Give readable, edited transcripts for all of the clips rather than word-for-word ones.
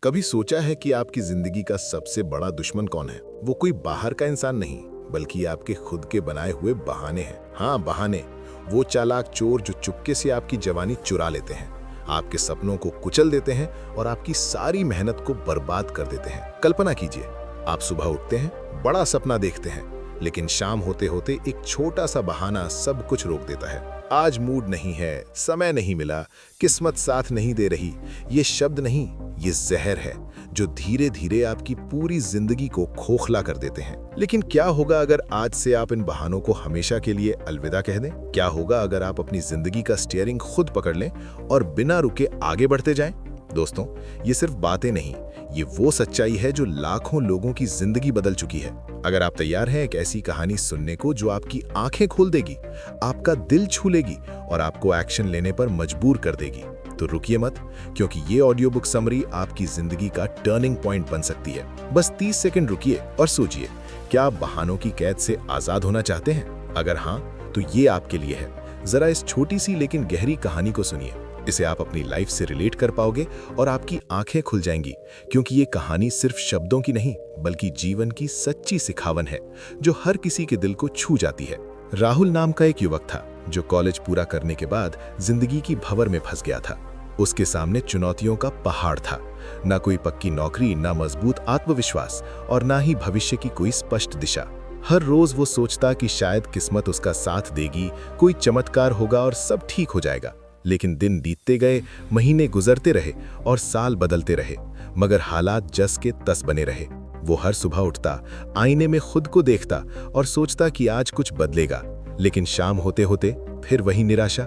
कभी सोचा है कि आपकी जिंदगी का सबसे बड़ा दुश्मन कौन है? वो कोई बाहर का इंसान नहीं, बल्कि आपके खुद के बनाए हुए बहाने हैं। हाँ, बहाने। वो चालाक चोर जो चुपके से आपकी जवानी चुरा लेते हैं, आपके सपनों को कुचल देते हैं और आपकी सारी मेहनत को बर्बाद कर देते हैं। कल्पना कीजिए, आप सुबह उठते हैं, बड़ा सपना देखते हैं, लेकिन शाम होते होते एक छोटा सा बहाना सब कुछ रोक देता है। आज मूड नहीं है, समय नहीं मिला, किस्मत साथ नहीं दे रही। ये शब्द नहीं, ये जहर है जो धीरे धीरे आपकी पूरी जिंदगी को खोखला कर देते हैं। लेकिन क्या होगा अगर आज से आप इन बहानों को हमेशा के लिए अलविदा कह दें? क्या होगा अगर आप अपनी जिंदगी का स्टीयरिंग खुद पकड़ लें और बिना रुके आगे बढ़ते जाएं? दोस्तों, ये सिर्फ बातें नहीं, ये वो सच्चाई है जो लाखों लोगों की जिंदगी बदल चुकी है। अगर आप तैयार हैं एक ऐसी कहानी सुनने को जो आपकी आंखें खोल देगी, आपका दिल छू लेगी और आपको एक्शन लेने पर मजबूर कर देगी, तो रुकिए मत, क्योंकि ये ऑडियो बुक समरी आपकी जिंदगी का टर्निंग पॉइंट बन सकती है। बस 30 सेकंड रुकिए और सोचिए, क्या आप बहानों की कैद से आजाद होना चाहते हैं? अगर हाँ, तो ये आपके लिए है। जरा इस छोटी सी लेकिन गहरी कहानी को सुनिए। इसे आप अपनी लाइफ से रिलेट कर पाओगे और आपकी आंखें खुल जाएंगी, क्योंकि ये कहानी सिर्फ शब्दों की नहीं, बल्कि जीवन की सच्ची सिखावन है जो हर किसी के दिल को छू जाती है। राहुल नाम का एक युवक था जो कॉलेज पूरा करने के बाद जिंदगी की भंवर में फंस गया था। उसके सामने चुनौतियों का पहाड़ था। ना कोई पक्की नौकरी, ना मजबूत आत्मविश्वास और ना ही भविष्य की कोई स्पष्ट दिशा। हर रोज वो सोचता कि शायद किस्मत उसका साथ देगी, कोई चमत्कार होगा और सब ठीक हो जाएगा। लेकिन दिन बीतते गए, महीने गुजरते रहे और साल बदलते रहे, मगर हालात जस के तस बने रहे। वो हर सुबह उठता, आईने में खुद को देखता और सोचता कि आज कुछ बदलेगा, लेकिन शाम होते होते फिर वही निराशा।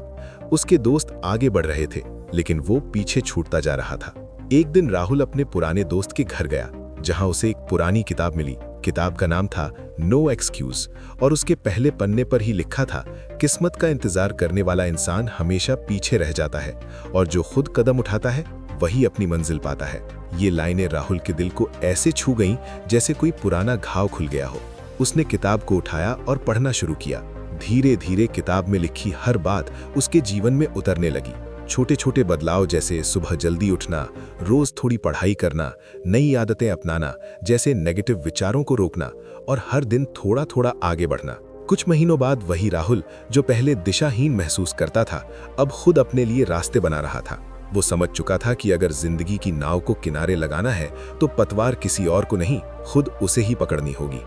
उसके दोस्त आगे बढ़ रहे थे, लेकिन वो पीछे छूटता जा रहा था। एक दिन राहुल अपने पुराने दोस्त के घर गया, जहां उसे एक पुरानी किताब मिली। किताब का नाम था नो एक्सक्यूज और उसके पहले पन्ने पर ही लिखा था, किस्मत का इंतजार करने वाला इंसान हमेशा पीछे रह जाता है और जो खुद कदम उठाता है वही अपनी मंजिल पाता है। ये लाइनें राहुल के दिल को ऐसे छू गईं जैसे कोई पुराना घाव खुल गया हो। उसने किताब को उठाया और पढ़ना शुरू किया। धीरे धीरे किताब में लिखी हर बात उसके जीवन में उतरने लगी। छोटे छोटे बदलाव, जैसे सुबह जल्दी उठना, रोज थोड़ी पढ़ाई करना, नई आदतें अपनाना, जैसे नेगेटिव विचारों को रोकना और हर दिन थोड़ा थोड़ा आगे बढ़ना। कुछ महीनों बाद वही राहुल जो पहले दिशाहीन महसूस करता था, अब खुद अपने लिए रास्ते बना रहा था। वो समझ चुका था कि अगर जिंदगी की नाव को किनारे लगाना है तो पतवार किसी और को नहीं, खुद उसे ही पकड़नी होगी।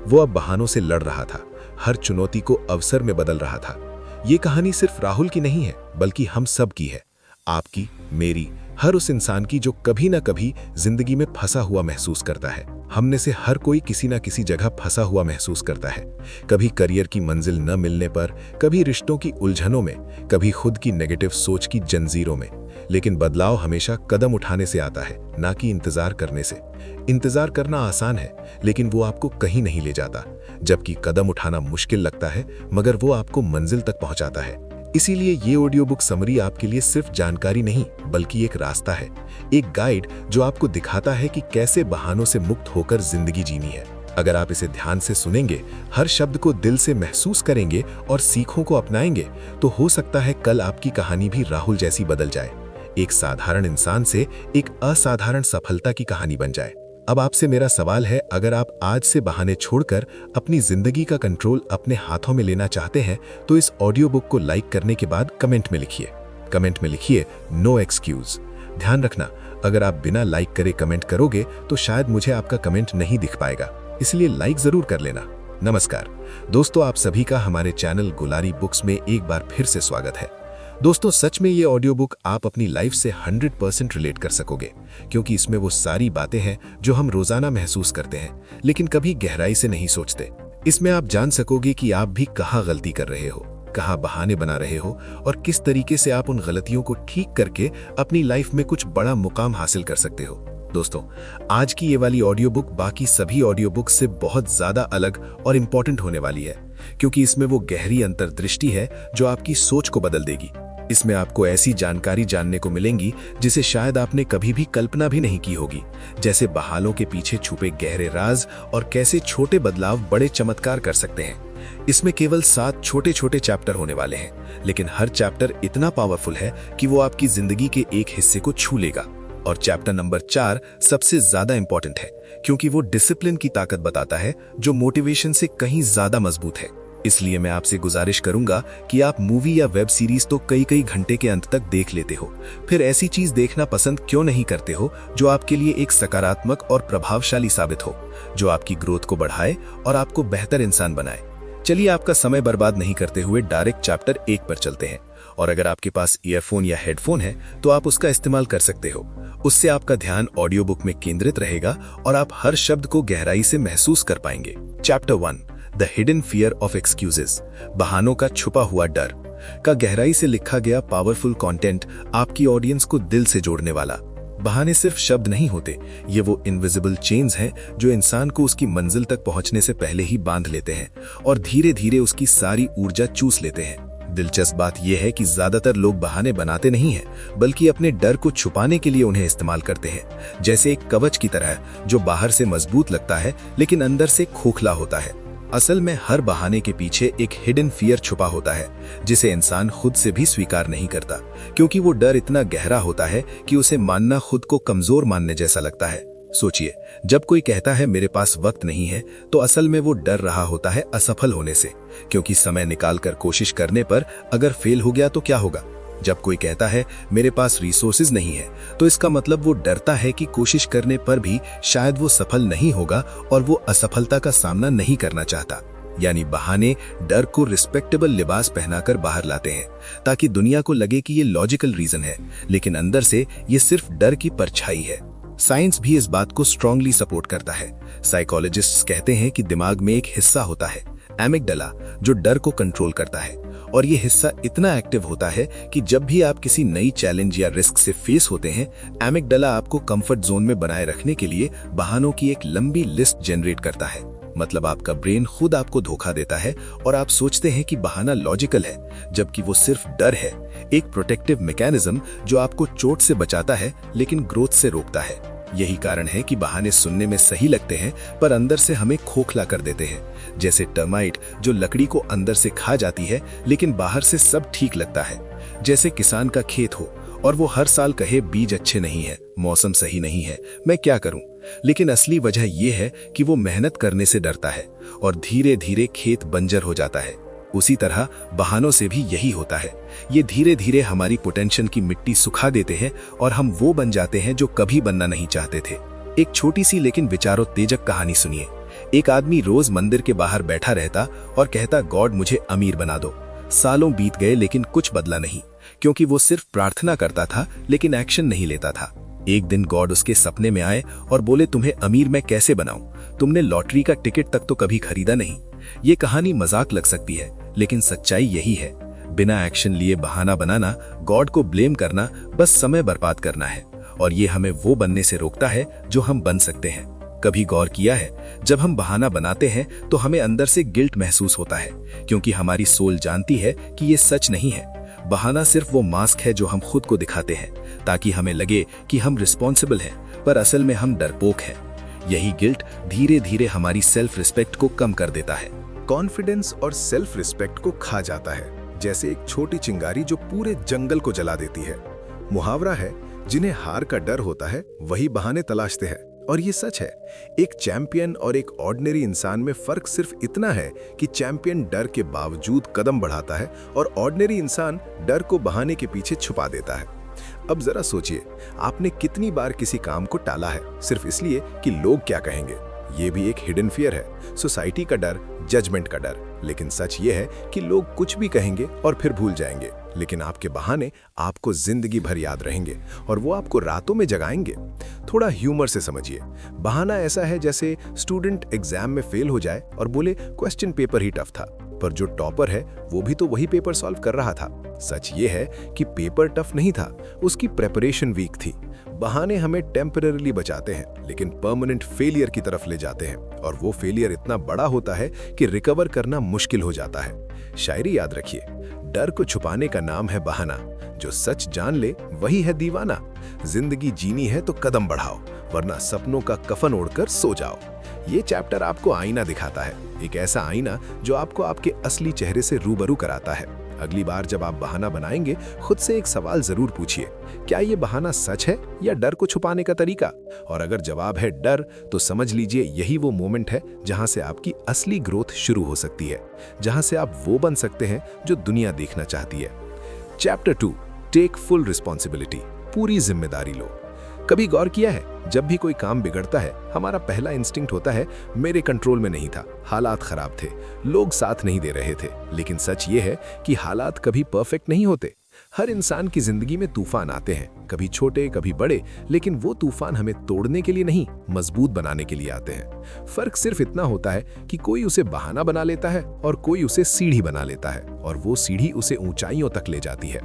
वो अब बहानों से लड़ रहा था, हर चुनौती को अवसर में बदल रहा था। ये कहानी सिर्फ राहुल की नहीं है, बल्कि हम सब की है। आपकी, मेरी, हर उस इंसान की जो कभी ना कभी जिंदगी में फंसा हुआ महसूस करता है। हमने से हर कोई किसी ना किसी जगह फंसा हुआ महसूस करता है। कभी करियर की मंजिल न मिलने पर, कभी रिश्तों की उलझनों में, कभी खुद की नेगेटिव सोच की जंजीरों में। लेकिन बदलाव हमेशा कदम उठाने से आता है, ना कि इंतजार करने से। इंतजार करना आसान है, लेकिन वो आपको कहीं नहीं ले जाता, जबकि कदम उठाना मुश्किल लगता है, मगर वो आपको मंजिल तक पहुंचाता है। इसीलिए ये ऑडियो बुक समरी आपके लिए सिर्फ जानकारी नहीं, बल्कि एक रास्ता है, एक गाइड जो आपको दिखाता है कि कैसे बहानों से मुक्त होकर जिंदगी जीनी है। अगर आप इसे ध्यान से सुनेंगे, हर शब्द को दिल से महसूस करेंगे और सीखों को अपनाएंगे, तो हो सकता है कल आपकी कहानी भी राहुल जैसी बदल जाए। एक साधारण इंसान से एक असाधारण सफलता की कहानी बन जाए। अब आपसे मेरा सवाल है, अगर आप आज से बहाने छोड़कर अपनी जिंदगी का कंट्रोल अपने हाथों में लेना चाहते हैं, तो इस ऑडियो बुक को लाइक करने के बाद कमेंट में लिखिए नो एक्सक्यूज। ध्यान रखना, अगर आप बिना लाइक करे कमेंट करोगे तो शायद मुझे आपका कमेंट नहीं दिख पाएगा, इसलिए लाइक जरूर कर लेना। नमस्कार दोस्तों, आप सभी का हमारे चैनल गुलारी बुक्स में एक बार फिर से स्वागत है। दोस्तों, सच में ये ऑडियो बुक आप अपनी लाइफ से 100% रिलेट कर सकोगे, क्योंकि इसमें वो सारी बातें हैं जो हम रोजाना महसूस करते हैं, लेकिन कभी गहराई से नहीं सोचते। इसमें आप जान सकोगे कि आप भी कहाँ गलती कर रहे हो, कहाँ बहाने बना रहे हो और किस तरीके से आप उन गलतियों को ठीक करके अपनी लाइफ में कुछ बड़ा मुकाम हासिल कर सकते हो। दोस्तों, आज की ये वाली ऑडियो बुक बाकी सभी ऑडियो बुक से बहुत ज्यादा अलग और इम्पोर्टेंट होने वाली है, क्योंकि इसमें वो गहरी अंतर्दृष्टि है जो आपकी सोच को बदल देगी। इसमें आपको ऐसी जानकारी जानने को मिलेंगी जिसे शायद आपने कभी भी कल्पना भी नहीं की होगी, जैसे बहालों के पीछे छुपे गहरे राज और कैसे छोटे बदलाव बड़े चमत्कार कर सकते हैं। इसमें केवल 7 छोटे छोटे चैप्टर होने वाले हैं, लेकिन हर चैप्टर इतना पावरफुल है कि वो आपकी जिंदगी के एक हिस्से को छू लेगा और चैप्टर नंबर 4 सबसे ज्यादा इंपॉर्टेंट है, क्योंकि वो डिसिप्लिन की ताकत बताता है जो मोटिवेशन से कहीं ज्यादा मजबूत है। इसलिए मैं आपसे गुजारिश करूंगा कि आप मूवी या वेब सीरीज तो कई घंटे के अंत तक देख लेते हो, फिर ऐसी चीज देखना पसंद क्यों नहीं करते हो जो आपके लिए एक सकारात्मक और प्रभावशाली साबित हो, जो आपकी ग्रोथ को बढ़ाए और आपको बेहतर इंसान बनाए। चलिए आपका समय बर्बाद नहीं करते हुए डायरेक्ट चैप्टर 1 पर चलते हैं। और अगर आपके पास ईयरफोन या हेडफोन है तो आप उसका इस्तेमाल कर सकते हो। उससे आपका ध्यान ऑडियो बुक में केंद्रित रहेगा और आप हर शब्द को गहराई से महसूस कर पाएंगे। Chapter 1, the hidden fear of excuses, बहानों का छुपा हुआ डर का गहराई से लिखा गया पावरफुल कंटेंट, आपकी ऑडियंस को दिल से जोड़ने वाला। बहाने सिर्फ शब्द नहीं होते, ये वो इनविजिबल चेन्स हैं जो इंसान को उसकी मंजिल तक पहुंचने से पहले ही बांध लेते हैं और धीरे धीरे उसकी सारी ऊर्जा चूस लेते हैं। दिलचस्प बात यह है कि ज्यादातर लोग बहाने बनाते नहीं हैं, बल्कि अपने डर को छुपाने के लिए उन्हें इस्तेमाल करते हैं, जैसे एक कवच की तरह जो बाहर से मजबूत लगता है लेकिन अंदर से खोखला होता है। असल में हर बहाने के पीछे एक हिडन फियर छुपा होता है, जिसे इंसान खुद से भी स्वीकार नहीं करता, क्योंकि वो डर इतना गहरा होता है कि उसे मानना खुद को कमजोर मानने जैसा लगता है। सोचिए, जब कोई कहता है मेरे पास वक्त नहीं है, तो असल में वो डर रहा होता है असफल होने से, क्योंकि समय निकालकर कोशिश करने पर अगर फेल हो गया तो क्या होगा। जब कोई कहता है मेरे पास रिसोर्सेज नहीं है, तो इसका मतलब वो डरता है कि कोशिश करने पर भी शायद वो सफल नहीं होगा और वो असफलता का सामना नहीं करना चाहता। यानी बहाने डर को रिस्पेक्टेबल लिबास पहनाकर बाहर लाते हैं, ताकि दुनिया को लगे कि ये लॉजिकल रीजन है, लेकिन अंदर से ये सिर्फ डर की परछाई है। साइंस भी इस बात को स्ट्रांगली सपोर्ट करता है। साइकोलॉजिस्ट्स कहते हैं कि दिमाग में एक हिस्सा होता है, एमिगडाला, जो डर को कंट्रोल करता है, और ये हिस्सा इतना एक्टिव होता है कि जब भी आप किसी नई चैलेंज या रिस्क से फेस होते हैं, एमिगडाला आपको कंफर्ट जोन में बनाए रखने के लिए बहानों की एक लंबी लिस्ट जनरेट करता है। मतलब आपका ब्रेन खुद आपको धोखा देता है और आप सोचते हैं कि बहाना लॉजिकल है, जबकि वो सिर्फ डर है, एक प्रोटेक्टिव मैकेनिज्म जो आपको चोट से बचाता है लेकिन ग्रोथ से रोकता है। यही कारण है कि बहाने सुनने में सही लगते हैं पर अंदर से हमें खोखला कर देते हैं, जैसे टर्माइट जो लकड़ी को अंदर से खा जाती है लेकिन बाहर से सब ठीक लगता है। जैसे किसान का खेत हो और वो हर साल कहे बीज अच्छे नहीं है, मौसम सही नहीं है, मैं क्या करूं, लेकिन असली वजह यह है कि वो मेहनत करने से डरता है और धीरे धीरे खेत बंजर हो जाता है। उसी तरह बहानों से भी यही होता है, ये धीरे धीरे हमारी पोटेंशियल की मिट्टी सुखा देते हैं और हम वो बन जाते हैं जो कभी बनना नहीं चाहते थे। एक छोटी सी लेकिन विचारोत्तेजक कहानी सुनिए। एक आदमी रोज मंदिर के बाहर बैठा रहता और कहता, गॉड मुझे अमीर बना दो। सालों बीत गए लेकिन कुछ बदला नहीं, क्योंकि वो सिर्फ प्रार्थना करता था लेकिन एक्शन नहीं लेता था। एक दिन गॉड उसके सपने में आए और बोले, तुम्हें अमीर मैं कैसे बनाऊं? तुमने लॉटरी का टिकट तक तो कभी खरीदा नहीं। ये कहानी मजाक लग सकती है, लेकिन सच्चाई यही है। बिना एक्शन लिए बहाना बनाना, गॉड को ब्लेम करना, बस समय बर्बाद करना है, और ये हमें वो बनने से रोकता है जो हम बन सकते हैं। कभी गौर किया है, जब हम बहाना बनाते हैं तो हमें अंदर से गिल्ट महसूस होता है, क्योंकि हमारी सोल जानती है कि ये सच नहीं है। बहाना सिर्फ वो मास्क है जो हम खुद को दिखाते हैं ताकि हमें लगे कि हम रिस्पॉन्सिबल हैं, पर असल में हम डरपोक हैं। यही गिल्ट धीरे धीरे हमारी सेल्फ रिस्पेक्ट को कम कर देता है, कॉन्फिडेंस और सेल्फ रिस्पेक्ट को खा जाता है, जैसे एक छोटी चिंगारी जो पूरे जंगल को जला देती है। मुहावरा है, जिन्हें हार का डर होता है वही बहाने तलाशते हैं, और ये सच है। एक चैंपियन और एक ऑर्डिनरी इंसान में फर्क सिर्फ इतना है कि चैंपियन डर के बावजूद कदम बढ़ाता है और ऑर्डिनरी इंसान डर को बहाने के पीछे छुपा देता है। अब जरा सोचिए, आपने कितनी बार किसी काम को टाला है सिर्फ इसलिए कि लोग क्या कहेंगे। ये भी एक हिडन फियर है, सोसाइटी का डर, जजमेंट का डर। लेकिन सच ये है कि लोग कुछ भी कहेंगे और फिर भूल जाएंगे, लेकिन आपके बहाने आपको जिंदगी भर याद रहेंगे और वो आपको रातों में जगाएंगे। थोड़ा ह्यूमर से समझिए, बहाना ऐसा है जैसे स्टूडेंट एग्जाम में फेल हो जाए और बोले क्वेश्चन पेपर ही टफ था, पर जो टॉपर है वो भी तो वही पेपर सॉल्व कर रहा था। सच ये है कि पेपर टफ नहीं था, उसकी प्रेपरेशन वीक थी। बहाने हमें टेम्पररीली बचाते हैं लेकिन परमानेंट फेलियर की तरफ ले जाते हैं, और वो फेलियर इतना बड़ा होता है कि रिकवर करना मुश्किल हो जाता है। शायरी याद रखिए, डर को छुपाने का नाम है बहाना, जो सच जान ले वही है दीवाना। जिंदगी जीनी है तो कदम बढ़ाओ, वरना सपनों का कफन ओढ़कर सो जाओ। ये चैप्टर आपको आईना दिखाता है, एक ऐसा आईना जो आपको आपके असली चेहरे से रूबरू कराता है। अगली बार जब आप बहाना बनाएंगे, खुद से एक सवाल जरूर पूछिए, क्या ये बहाना सच है या डर को छुपाने का तरीका? और अगर जवाब है डर, तो समझ लीजिए यही वो मोमेंट है जहां से आपकी असली ग्रोथ शुरू हो सकती है, जहां से आप वो बन सकते हैं जो दुनिया देखना चाहती है। चैप्टर 2, टेक फुल रिस्पॉन्सिबिलिटी, पूरी जिम्मेदारी लो। कभी गौर किया है, जब भी कोई काम बिगड़ता है, हमारा पहला इंस्टिंक्ट होता है, मेरे कंट्रोल में नहीं था, हालात खराब थे, लोग साथ नहीं दे रहे थे। लेकिन सच ये है कि हालात कभी परफेक्ट नहीं होते। हर इंसान की जिंदगी में तूफान आते हैं, कभी छोटे कभी बड़े, लेकिन वो तूफान हमें तोड़ने के लिए नहीं, मजबूत बनाने के लिए आते हैं। फर्क सिर्फ इतना होता है कि कोई उसे बहाना बना लेता है और कोई उसे सीढ़ी बना लेता है, और वो सीढ़ी उसे ऊंचाइयों तक ले जाती है।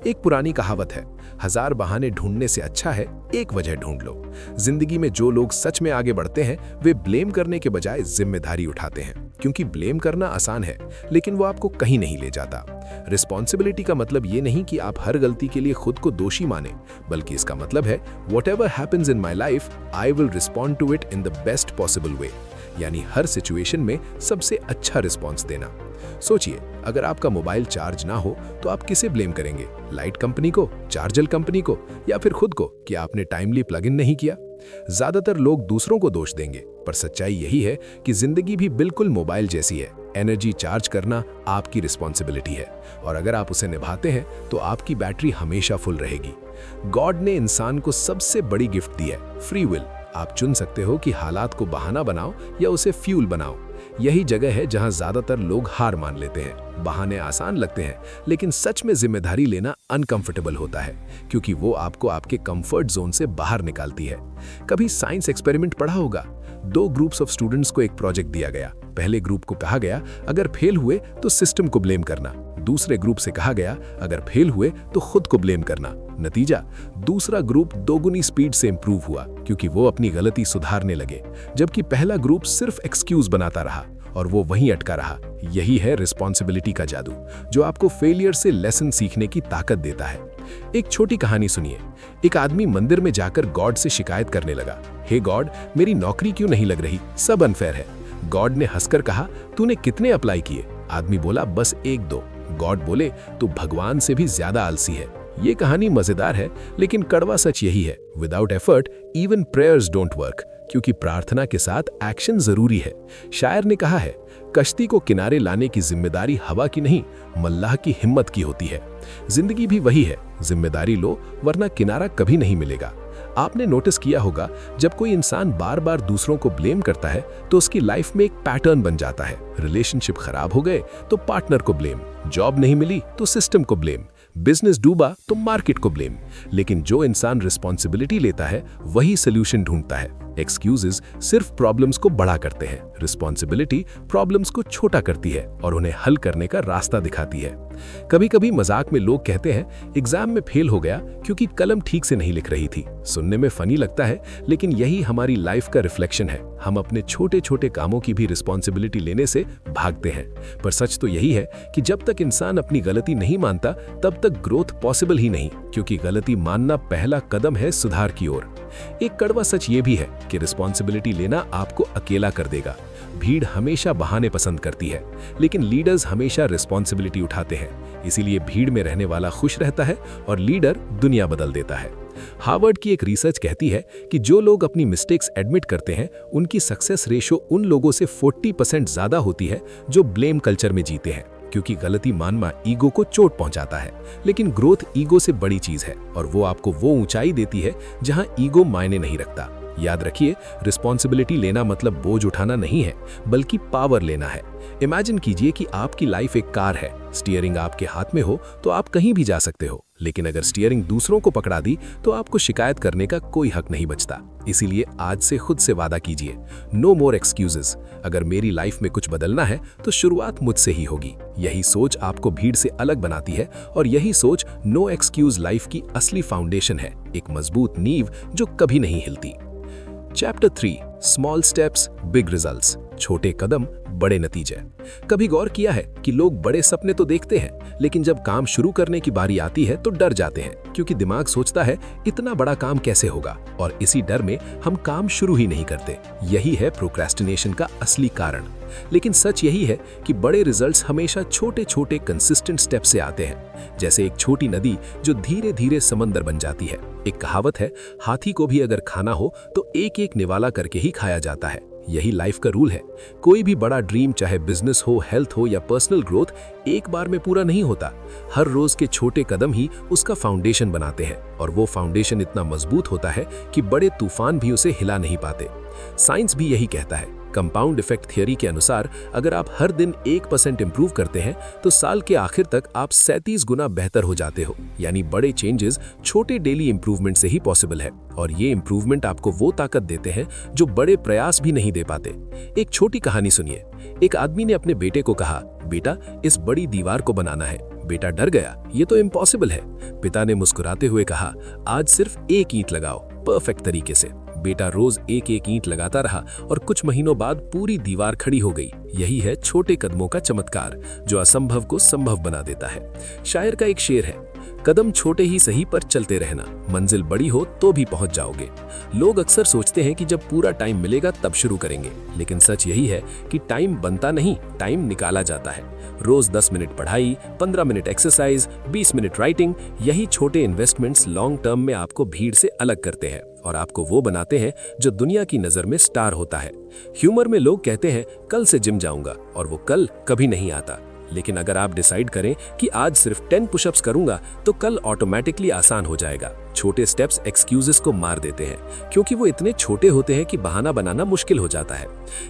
एक पुरानी कहावत है, 1000 बहाने ढूंढने से अच्छा है एक वजह ढूंढ लो। जिंदगी में जो लोग सच में आगे बढ़ते हैं, वे ब्लेम करने के बजाय जिम्मेदारी उठाते हैं, क्योंकि ब्लेम करना आसान है, लेकिन वो आपको कहीं नहीं ले जाता। रिस्पॉन्सिबिलिटी का मतलब ये नहीं कि आप हर गलती के लिए खुद को दोषी माने, बल्कि इसका मतलब है whatever happens in my life, I will respond to it in the best possible way। यानी हर सिचुएशन में सबसे अच्छा रिस्पॉन्स देना। सोचिए, अगर आपका मोबाइल चार्ज ना हो तो आप किसे ब्लेम करेंगे? लाइट कंपनी को, चार्जर कंपनी को, या फिर खुद को कि आपने टाइमली प्लग इन नहीं किया? ज्यादातर लोग दूसरों को दोष देंगे, पर सच्चाई यही है कि जिंदगी भी बिल्कुल मोबाइल जैसी है। एनर्जी चार्ज करना आपकी रिस्पॉन्सिबिलिटी है, और अगर आप उसे निभाते हैं तो आपकी बैटरी हमेशा फुल रहेगी। गॉड ने इंसान को सबसे बड़ी गिफ्ट दी है, फ्री विल। आप चुन सकते हो कि हालात को बहाना बनाओ या उसे फ्यूल बनाओ। यही जगह है जहां ज्यादातर लोग हार मान लेते हैं। बहाने आसान लगते हैं, लेकिन सच में जिम्मेदारी लेना अनकंफर्टेबल होता है, क्योंकि वो आपको आपके कंफर्ट जोन से बाहर निकालती है। कभी साइंस एक्सपेरिमेंट पढ़ा होगा। 2 ग्रुप्स ऑफ स्टूडेंट्स को एक प्रोजेक्ट दिया गया। पहले ग्रुप को कहा गया, अगर फेल हुए तो सिस्टम को ब्लेम करना। दूसरे ग्रुप से कहा गया, अगर फेल हुए तो खुद को ब्लेम करना। नतीजा, दूसरा ग्रुप दोगुनी स्पीड से इंप्रूव हुआ, क्योंकि वो अपनी गलती सुधारने लगे, जबकि पहला ग्रुप सिर्फ एक्सक्यूज बनाता रहा और वो वहीं अटका रहा। यही है रिस्पॉन्सिबिलिटी का जादू, जो आपको फेलियर से लेसन सीखने की ताकत देता है। एक छोटी कहानी सुनिए। एक आदमी मंदिर में जाकर गॉड से शिकायत करने लगा, हे गॉड, मेरी नौकरी क्यों नहीं लग रही, सब अनफेयर है। गॉड ने हंसकर कहा, तूने कितने अप्लाई किए? आदमी बोला, बस 1-2। गॉड बोले, तू भगवान से भी ज्यादा आलसी है। ये कहानी मजेदार है, लेकिन कड़वा सच यही है, without effort even prayers don't work, क्योंकि प्रार्थना के साथ एक्शन जरूरी है। शायर ने कहा है, कश्ती को किनारे लाने की जिम्मेदारी हवा की नहीं, मल्लाह की हिम्मत की होती है। जिंदगी भी वही है, जिम्मेदारी लो, वरना किनारा कभी नहीं मिलेगा। आपने नोटिस किया होगा, जब कोई इंसान बार बार दूसरों को ब्लेम करता है तो उसकी लाइफ में एक पैटर्न बन जाता है। रिलेशनशिप खराब हो गए तो पार्टनर को ब्लेम, जॉब नहीं मिली तो सिस्टम को ब्लेम, बिजनेस डूबा तो मार्केट को ब्लेम। लेकिन जो इंसान रिस्पॉन्सिबिलिटी लेता है वही सोल्यूशन ढूंढता है। एक्सक्यूजेस सिर्फ प्रॉब्लम्स को बड़ा करते हैं, रिस्पॉन्सिबिलिटी प्रॉब्लम्स को छोटा करती है और उन्हें हल करने का रास्ता दिखाती है। कभी कभी मजाक में लोग कहते हैं, एग्जाम में फेल हो गया क्योंकि कलम ठीक से नहीं लिख रही थी। सुनने में फनी लगता है, लेकिन यही हमारी लाइफ का रिफ्लेक्शन है। हम अपने छोटे छोटे कामों की भी रिस्पॉन्सिबिलिटी लेने से भागते हैं, पर सच तो यही है कि जब तक इंसान अपनी गलती नहीं मानता तब तक ग्रोथ पॉसिबल ही नहीं, क्योंकि गलती मानना पहला कदम है सुधार की ओर। एक कड़वा सच ये भी है कि रिस्पॉन्सिबिलिटी लेना आपको अकेला कर देगा। भीड़ हमेशा बहाने पसंद करती है, लेकिन लीडर्स हमेशा रिस्पॉन्सिबिलिटी उठाते हैं। इसीलिए भीड़ में रहने वाला खुश रहता है और लीडर दुनिया बदल देता है। हार्वर्ड की एक रिसर्च कहती है कि जो लोग अपनी मिस्टेक्स एडमिट करते हैं, उनकी सक्सेस रेशो उन लोगों से 40% ज्यादा होती है जो ब्लेम कल्चर में जीते हैं, क्योंकि गलती मानना ईगो को चोट पहुंचाता है। लेकिन ग्रोथ ईगो से बड़ी चीज है, और वो आपको वो ऊंचाई देती है जहां ईगो मायने नहीं रखता। याद रखिए, रिस्पॉन्सिबिलिटी लेना मतलब बोझ उठाना नहीं है, बल्कि पावर लेना है। इमेजिन कीजिए कि आपकी लाइफ एक कार है, स्टीयरिंग आपके हाथ में हो तो आप कहीं भी जा सकते हो, लेकिन अगर स्टीयरिंग दूसरों को पकड़ा दी तो आपको शिकायत करने का कोई हक नहीं बचता। इसीलिए आज से खुद से वादा कीजिए, नो मोर एक्सक्यूजेस। अगर मेरी लाइफ में कुछ बदलना है तो शुरुआत मुझसे ही होगी। यही सोच आपको भीड़ से अलग बनाती है, और यही सोच नो एक्सक्यूज लाइफ की असली फाउंडेशन है, एक मजबूत नींव जो कभी नहीं हिलती। Chapter 3, small steps big results, छोटे कदम बड़े नतीजे। कभी गौर किया है कि लोग बड़े सपने तो देखते हैं, लेकिन जब काम शुरू करने की बारी आती है तो डर जाते हैं, क्योंकि दिमाग सोचता है इतना बड़ा काम कैसे होगा, और इसी डर में हम काम शुरू ही नहीं करते। यही है प्रोक्रेस्टिनेशन का असली कारण। लेकिन सच यही है कि बड़े रिजल्ट्स हमेशा छोटे छोटे कंसिस्टेंट स्टेप से आते हैं, जैसे एक छोटी नदी जो धीरे धीरे समंदर बन जाती है। एक कहावत है, हाथी को भी अगर खाना हो तो एक एक निवाला करके ही खाया जाता है। यही लाइफ का रूल है। कोई भी बड़ा ड्रीम, चाहे बिजनेस हो, हेल्थ हो या पर्सनल ग्रोथ, एक बार में पूरा नहीं होता। हर रोज के छोटे कदम ही उसका फाउंडेशन बनाते हैं, और वो फाउंडेशन इतना मजबूत होता है कि बड़े तूफान भी उसे हिला नहीं पाते। साइंस भी यही कहता है। कंपाउंड इफेक्ट थियरी के अनुसार अगर आप हर दिन 1% इंप्रूव करते हैं तो साल के आखिर तक आप 37 गुना बेहतर हो जाते हो। यानी बड़े चेंजेस छोटे डेली इंप्रूवमेंट से ही पॉसिबल है, और ये इंप्रूवमेंट आपको वो ताकत देते हैं जो बड़े प्रयास भी नहीं दे पाते। एक छोटी कहानी सुनिए। एक आदमी ने अपने बेटे को कहा, बेटा इस बड़ी दीवार को बनाना है। बेटा डर गया, ये तो इम्पॉसिबल है। पिता ने मुस्कुराते हुए कहा, आज सिर्फ एक ईंट लगाओ परफेक्ट तरीके से। बेटा रोज एक एक ईंट लगाता रहा, और कुछ महीनों बाद पूरी दीवार खड़ी हो गई। यही है छोटे कदमों का चमत्कार, जो असंभव को संभव बना देता है। शायर का एक शेर है, कदम छोटे ही सही पर चलते रहना, मंजिल बड़ी हो तो भी पहुंच जाओगे। लोग अक्सर सोचते हैं कि जब पूरा टाइम मिलेगा तब शुरू करेंगे, लेकिन सच यही है कि टाइम बनता नहीं, टाइम निकाला जाता है। रोज 10 मिनट पढ़ाई, 15 मिनट एक्सरसाइज, 20 मिनट राइटिंग, यही छोटे इन्वेस्टमेंट्स लॉन्ग टर्म में आपको भीड़ से अलग करते हैं, और आपको वो बनाते हैं जो दुनिया की नजर में स्टार होता है। ह्यूमर में लोग कहते हैं कल से जिम जाऊंगा, और वो कल कभी नहीं आता। लेकिन अगर आप डिसाइड करें कि आज सिर्फ 10 पुशअप्स करूंगा तो कल ऑटोमेटिकली आसान हो जाएगा। छोटे स्टेप्स एक्सक्यूजेस को मार देते हैं, क्योंकि वो इतने छोटे होते हैं कि बहाना बनाना मुश्किल हो जाता है।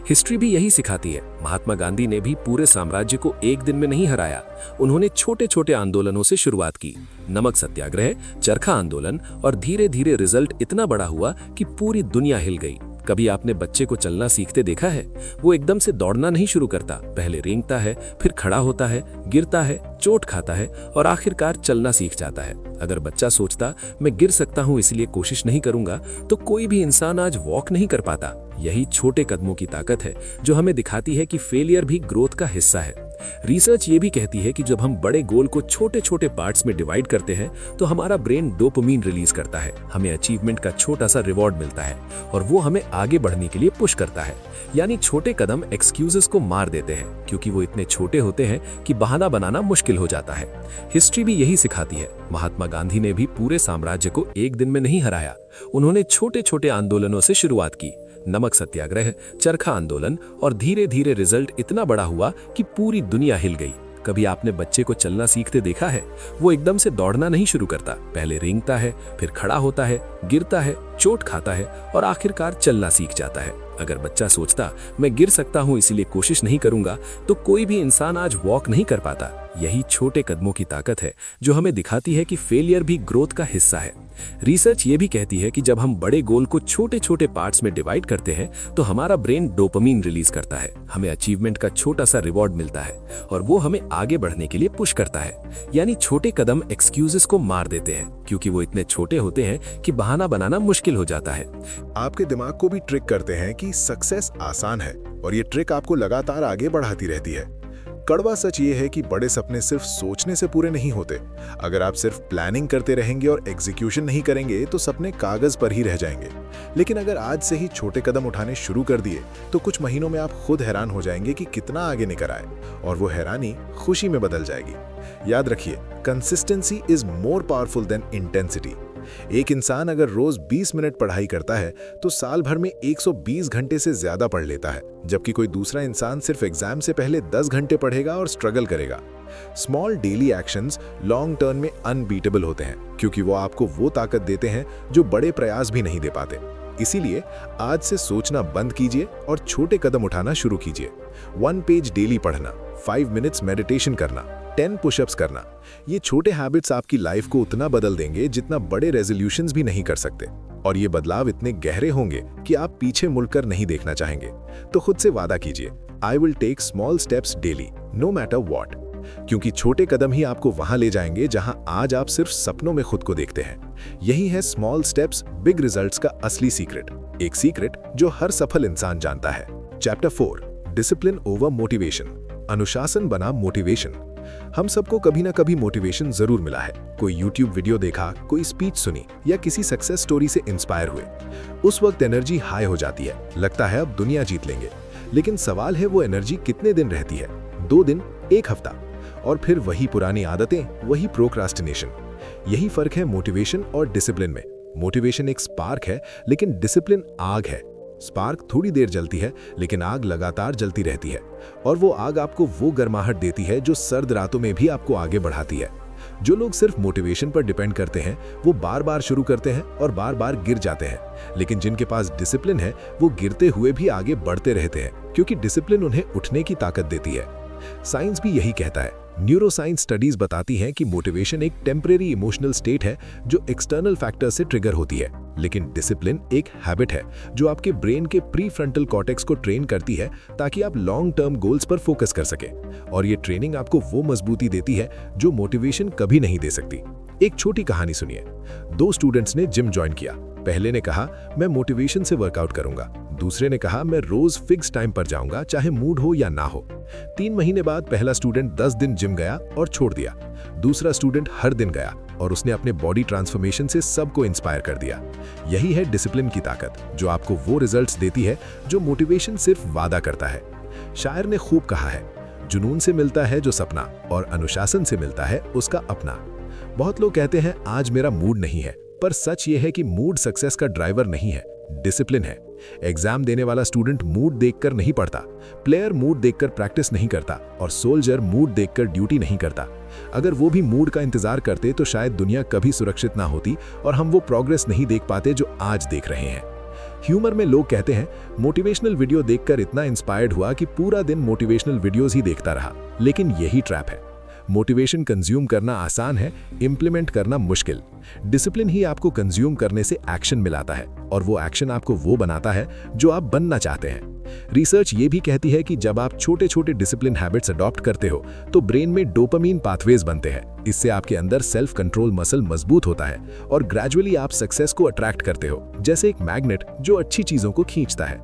हिस्ट्री भी यही सिखाती है। महात्मा गांधी ने भी पूरे साम्राज्य को एक दिन में नहीं हराया। उन्होंने छोटे छोटे आंदोलनों से शुरुआत की, नमक सत्याग्रह, चरखा आंदोलन, और धीरे धीरे रिजल्ट इतना बड़ा हुआ कि पूरी दुनिया हिल गई। कभी आपने बच्चे को चलना सीखते देखा है? वो एकदम से दौड़ना नहीं शुरू करता, पहले रेंगता है, फिर खड़ा होता है, गिरता है, चोट खाता है, और आखिरकार चलना सीख जाता है। अगर बच्चा सोचता मैं गिर सकता हूं इसलिए कोशिश नहीं करूंगा, तो कोई भी इंसान आज वॉक नहीं कर पाता। यही छोटे कदमों की ताकत है, जो हमें दिखाती है कि फेलियर भी ग्रोथ का हिस्सा है। रिसर्च ये भी कहती है कि जब हम बड़े गोल को छोटे छोटे पार्ट्स में डिवाइड करते हैं तो हमारा ब्रेन डोपामिन रिलीज करता है। हमें अचीवमेंट का छोटा सा रिवॉर्ड मिलता है, और वो हमें आगे बढ़ने के लिए पुश करता है। यानी छोटे कदम एक्सक्यूजेस को मार देते हैं, क्योंकि वो इतने छोटे होते हैं कि बहाना बनाना मुश्किल हो जाता है। हिस्ट्री भी यही सिखाती है। महात्मा गांधी ने भी पूरे साम्राज्य को एक दिन में नहीं हराया। उन्होंने छोटे छोटे आंदोलनों से शुरुआत की, नमक सत्याग्रह, चरखा आंदोलन, और धीरे धीरे रिजल्ट इतना बड़ा हुआ कि पूरी दुनिया हिल गई। कभी आपने बच्चे को चलना सीखते देखा है? वो एकदम से दौड़ना नहीं शुरू करता, पहले रेंगता है, फिर खड़ा होता है, गिरता है, चोट खाता है, और आखिरकार चलना सीख जाता है। अगर बच्चा सोचता मैं गिर सकता हूं इसलिए कोशिश नहीं करूंगा, तो कोई भी इंसान आज वॉक नहीं कर पाता। यही छोटे कदमों की ताकत है, जो हमें दिखाती है कि फेलियर भी ग्रोथ का हिस्सा है। रिसर्च ये भी कहती है कि जब हम बड़े गोल को छोटे छोटे पार्ट्स में डिवाइड करते हैं तो हमारा ब्रेन डोपामिन रिलीज करता है। हमें अचीवमेंट का छोटा सा रिवॉर्ड मिलता है, और वो हमें आगे बढ़ने के लिए पुश करता है। यानी छोटे कदम एक्सक्यूजेस को मार देते हैं, क्योंकि वो इतने छोटे होते हैं कि बहाना बनाना मुश्किल हो जाता है। आपके दिमाग को भी ट्रिक करते हैं कि सक्सेस आसान है, और ये ट्रिक आपको लगातार आगे बढ़ाती रहती है। कड़वा सच ये है कि बड़े सपने सिर्फ सोचने से पूरे नहीं होते। अगर आप सिर्फ प्लानिंग करते रहेंगे और एग्जीक्यूशन नहीं करेंगे तो सपने कागज पर ही रह जाएंगे। लेकिन अगर आज से ही छोटे कदम उठाने शुरू कर दिए तो कुछ महीनों में आप खुद हैरान हो जाएंगे कि कितना आगे निकल आए, और वो हैरानी खुशी में बदल जाएगी। याद रखिए, consistency is more powerful than intensity. एक इंसान अगर रोज 20 मिनट पढ़ाई करता है तो साल भर में 120 घंटे से ज्यादा पढ़ लेता है, जबकि कोई दूसरा इंसान सिर्फ एग्जाम से पहले 10 घंटे पढ़ेगा और स्ट्रगल करेगा। Small daily actions long term में अनबीटेबल होते हैं, क्योंकि वो आपको वो ताकत देते हैं जो बड़े प्रयास भी नहीं दे पाते। इसीलिए आज से सोचना बंद कीजिए और छोटे कदम उठाना शुरू कीजिए। 1 पेज डेली पढ़ना, 5 मिनट्स मेडिटेशन करना, 10 पुशअप्स करना, ये छोटे हैबिट्स आपकी लाइफ को उतना बदल देंगे जितना बड़े रेजोल्यूशंस भी नहीं कर सकते। और ये बदलाव इतने गहरे होंगे कि आप पीछे मुड़कर नहीं देखना चाहेंगे। तो खुद से वादा कीजिए, I will take small steps daily, no matter what. क्योंकि छोटे कदम ही आपको वहां ले जाएंगे जहां आज आप सिर्फ सपनों में खुद को देखते हैं। यही है स्मॉल स्टेप्स बिग रिजल्ट्स का असली सीक्रेट, एक सीक्रेट जो हर सफल इंसान जानता है। चैप्टर 4, डिसिप्लिन ओवर मोटिवेशन, अनुशासन बना मोटिवेशन। हम सबको कभी ना कभी मोटिवेशन जरूर मिला है। कोई YouTube वीडियो देखा, कोई स्पीच सुनी या किसी सक्सेस स्टोरी से इंस्पायर हुए। उस वक्त एनर्जी हाई हो जाती है, लगता है अब दुनिया जीत लेंगे। लेकिन सवाल है वो एनर्जी कितने दिन रहती है? 2 दिन, 1 हफ्ता, और फिर वही पुरानी आदतें, वही प्रोक्रास्टिनेशन। यही फर्क है मोटिवेशन और डिसिप्लिन में। मोटिवेशन एक स्पार्क है, लेकिन डिसिप्लिन आग है। स्पार्क थोड़ी देर जलती है, लेकिन आग लगातार जलती रहती है, और वो आग आपको वो गर्माहट देती है जो सर्द रातों में भी आपको आगे बढ़ाती है। जो लोग सिर्फ मोटिवेशन पर डिपेंड करते हैं वो बार बार शुरू करते हैं और बार बार गिर जाते हैं, लेकिन जिनके पास डिसिप्लिन है वो गिरते हुए भी आगे बढ़ते रहते हैं, क्योंकि डिसिप्लिन उन्हें उठने की ताकत देती है। साइंस भी यही कहता है। न्यूरोसाइंस स्टडीज बताती हैं कि मोटिवेशन एक टेम्परेरी इमोशनल स्टेट है जो एक्सटर्नल फैक्टर से ट्रिगर होती है, लेकिन डिसिप्लिन एक हैबिट है जो आपके ब्रेन के प्री फ्रंटल कॉर्टेक्स को ट्रेन करती है ताकि आप लॉन्ग टर्म गोल्स पर फोकस कर सके। और ये ट्रेनिंग आपको वो मजबूती देती है जो मोटिवेशन कभी नहीं दे सकती। एक छोटी कहानी सुनिए। 2 स्टूडेंट्स ने जिम ज्वाइन किया। पहले ने कहा मैं मोटिवेशन से वर्कआउट करूंगा, दूसरे ने कहा मैं रोज फिक्स टाइम पर जाऊंगा चाहे मूड हो या ना हो। 3 महीने बाद पहला स्टूडेंट 10 दिन जिम गया और छोड़ दिया। दूसरा स्टूडेंट हर दिन गया और उसने अपने बॉडी ट्रांसफॉर्मेशन से सबको इंस्पायर कर दिया। यही है डिसिप्लिन की ताकत, जो आपको वो रिजल्ट्स देती है जो मोटिवेशन सिर्फ वादा करता है। शायर ने खूब कहा है, जुनून से मिलता है जो सपना और अनुशासन से मिलता है उसका अपना। बहुत लोग कहते हैं आज मेरा मूड नहीं है, पर सच ये है कि मूड सक्सेस का ड्राइवर नहीं है, डिसिप्लिन है। एग्जाम देने वाला स्टूडेंट मूड देखकर नहीं पढ़ता, प्लेयर मूड देखकर प्रैक्टिस नहीं करता, और सोल्जर मूड देखकर ड्यूटी नहीं करता। अगर वो भी मूड का इंतजार करते तो शायद दुनिया कभी सुरक्षित ना होती और हम वो प्रोग्रेस नहीं देख पाते जो आज देख रहे हैं। ह्यूमर में लोग कहते हैं मोटिवेशनल वीडियो देखकर इतना इंस्पायर्ड हुआ कि पूरा दिन मोटिवेशनल वीडियोस ही देखता रहा, लेकिन यही ट्रैप है। मोटिवेशन कंज्यूम करना आसान है, इंप्लीमेंट करना मुश्किल। डिसिप्लिन ही आपको कंज्यूम करने से एक्शन मिलाता है, और वो एक्शन आपको वो बनाता है जो आप बनना चाहते हैं। रिसर्च ये भी कहती है कि जब आप छोटे छोटे डिसिप्लिन हैबिट्स अडॉप्ट करते हो तो ब्रेन में डोपामीन पाथवेज बनते हैं। इससे आपके अंदर सेल्फ कंट्रोल मसल मजबूत होता है और ग्रेजुअली आप सक्सेस को अट्रैक्ट करते हो, जैसे एक मैग्नेट जो अच्छी चीजों को खींचता है।